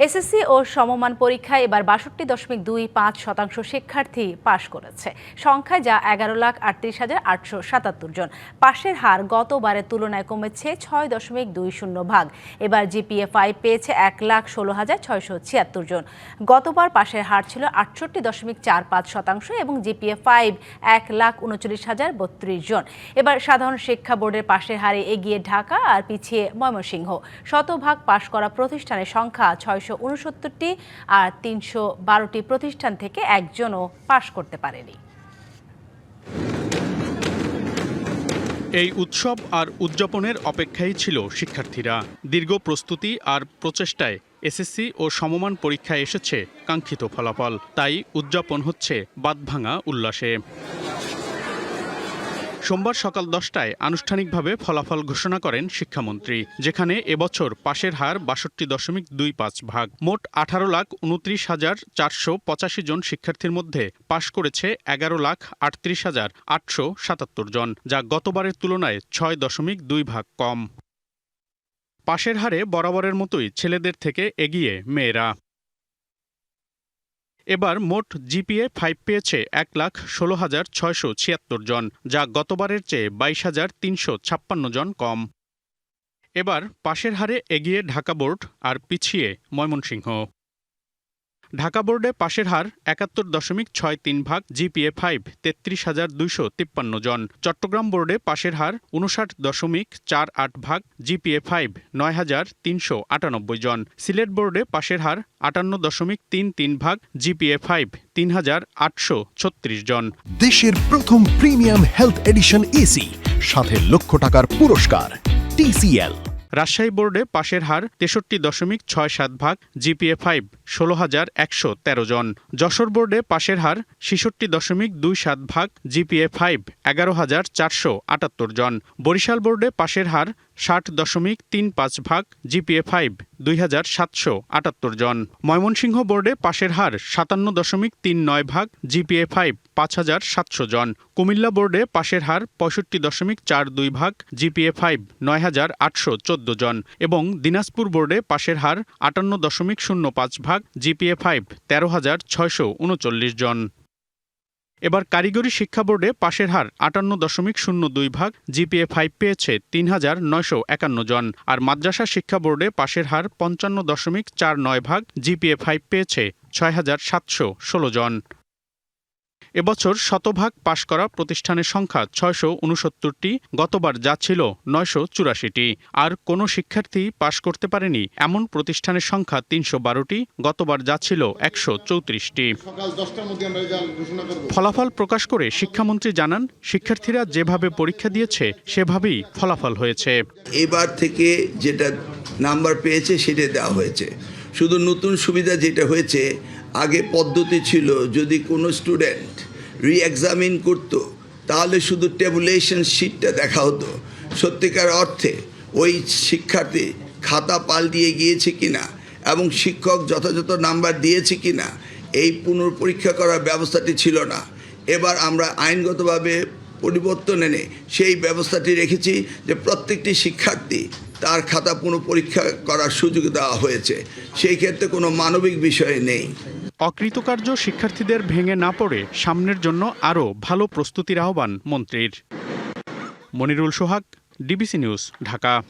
SSC ও সমমান পরীক্ষায় এবার ৬২.25% শিক্ষার্থী পাশ করেছে। সংখ্যায় যা ১১,৩৮,৮৭৭ জন। পাশের হার গতবারের তুলনায় কমেছে ৬.২০ ভাগ। এবার জিপিএ 5 পেয়েছে ১,১৬,৬৭৬ জন। গতবার পাশের হার ছিল ৬৮.৪৫% এবং জিপিএ 5 ১,৩৯,০৩২ জন। এবার সাধারণ শিক্ষা বোর্ডের পাশের হারে এগিয়ে ঢাকা আর পিছিয়ে ময়মনসিংহ। শতভাগ পাশ করা প্রতিষ্ঠানের সংখ্যা ৬৬৯টি আর ৩১২টি প্রতিষ্ঠান থেকে একজনও পাশ করতে পারেনি। এই উৎসব আর উদযাপনের অপেক্ষায় ছিল শিক্ষার্থীরা। দীর্ঘ প্রস্তুতি আর প্রচেষ্টায় এসএসসি ও সমমান পরীক্ষায় এসেছে কাঙ্ক্ষিত ফলাফল। তাই উদযাপন হচ্ছে বাঁধভাঙা উল্লাসে। সোমবার সকাল ১০টায় আনুষ্ঠানিকভাবে ফলাফল ঘোষণা করেন শিক্ষামন্ত্রী, যেখানে এবছর পাশের হার ৬২.25 ভাগ। মোট ১৮,২৯,৪৮৫ জন শিক্ষার্থীর মধ্যে পাশ করেছে ১১,৩৮,৮৭৭ জন, যা গতবারের তুলনায় ৬.২ ভাগ কম। পাশের হারে বরাবরের মতোই ছেলেদের থেকে এগিয়ে মেয়েরা। এবার মোট জিপিএ 5 পেয়েছে ১,১৬,৬৭৬ জন, যা গতবারের চেয়ে ২২,৩৫৬ জন কম। এবার পাশের হারে এগিয়ে ঢাকা বোর্ড আর পিছিয়ে ময়মনসিংহ। ঢাকা বোর্ডে পাশের হার ৭১.৬৩ ভাগ, জিপিএ 5 ৩৩,২৫৩ জন। চট্টগ্রাম বোর্ডে পাশের হার ৫৯.৪৮ ভাগ, জিপিএ 5 ৯,৩৯৮ জন। সিলেট বোর্ডে পাশের হার ৫৮.৩৩ ভাগ, জিপিএ 5 ৩,৮৩৬ জন। দেশের প্রথম প্রিমিয়াম হেলথ এডিশন এসি, সাথে লক্ষ টাকার পুরস্কার। TCL। রাজশাহী বোর্ডে পাশের হার ৬৩.৬৭ ভাগ, জিপিএ 5 ১৬,১১৩ জন। যশোর বোর্ডে পাশের হার ৬৬.২৭ ভাগ, জিপিএ 5 ১১,৪৭৮ জন। বরিশাল বোর্ডে পাশের হার ৬০.৩৫ ভাগ, জিপিএ 5 ২,৭৭৮ জন। ময়মনসিংহ বোর্ডে পাশের হার ৫৭.৩৯ ভাগ, জিপিএ 5 ৫,৭০০ জন। কুমিল্লা বোর্ডে পাশের হার ৬৫.৪২ ভাগ, জিপিএ 5 ৯,৮১৪ জন এবং দিনাজপুর বোর্ডে পাশের হার ৫৮.০৫ ভাগ, জিপিএ 5 ১৩,৬৩৯ জন। এবার কারিগরি শিক্ষা বোর্ডে পাশের হার ৫৮.০২ ভাগ, জিপিএ 5 পেয়েছে ৩,৯৫১ জন আর মাদ্রাসা শিক্ষা বোর্ডে পাশের হার ৫৫.৪৯ ভাগ, জিপিএ 5 পেয়েছে ৬,৭১৬ জন। এবছর শতভাগ পাশ করা প্রতিষ্ঠানের সংখ্যা ৬৬৯টি, গতবার যা ছিল ৯৮৪টি। আর কোনো শিক্ষার্থী পাশ করতে পারেনি এমন প্রতিষ্ঠানের সংখ্যা ৩১২টি, গতবার যা ছিল ১৩৪টি। ফলাফল প্রকাশ করে শিক্ষামন্ত্রী জানান, শিক্ষার্থীরা যেভাবে পরীক্ষা দিয়েছে সেভাবেই ফলাফল হয়েছে। এবার থেকে যেটা নাম্বার পেয়েছে সেটা দেওয়া হয়েছে। শুধু নতুন সুবিধা যেটা হয়েছে, আগে পদ্ধতি ছিল যদি কোনো স্টুডেন্ট রি-এক্সামিন করতো তাহলে শুধু টেবুলেশন শিটটা দেখা হতো, সত্যিকার অর্থে ওই শিক্ষার্থী খাতা পাল্টিয়ে গিয়েছে কিনা এবং শিক্ষক যথাযথ নাম্বার দিয়েছে কিনা এই পুনর্পরীক্ষা করার ব্যবস্থাটি ছিল না। এবার আমরা আইনগতভাবে পরিবর্তন এনে সেই ব্যবস্থাটি রেখেছি যে প্রত্যেকটি শিক্ষার্থী তার খাতা পুনঃপরীক্ষা করার সুযোগ দেওয়া হয়েছে। সেই ক্ষেত্রে কোনো মানবিক বিষয় নেই। অকৃতকার্য শিক্ষার্থীদের ভেঙে না পড়ে সামনের জন্য আরও ভালো প্রস্তুতির আহ্বান মন্ত্রীর। মনিরুল সোহাগ, ডিবিসি নিউজ, ঢাকা।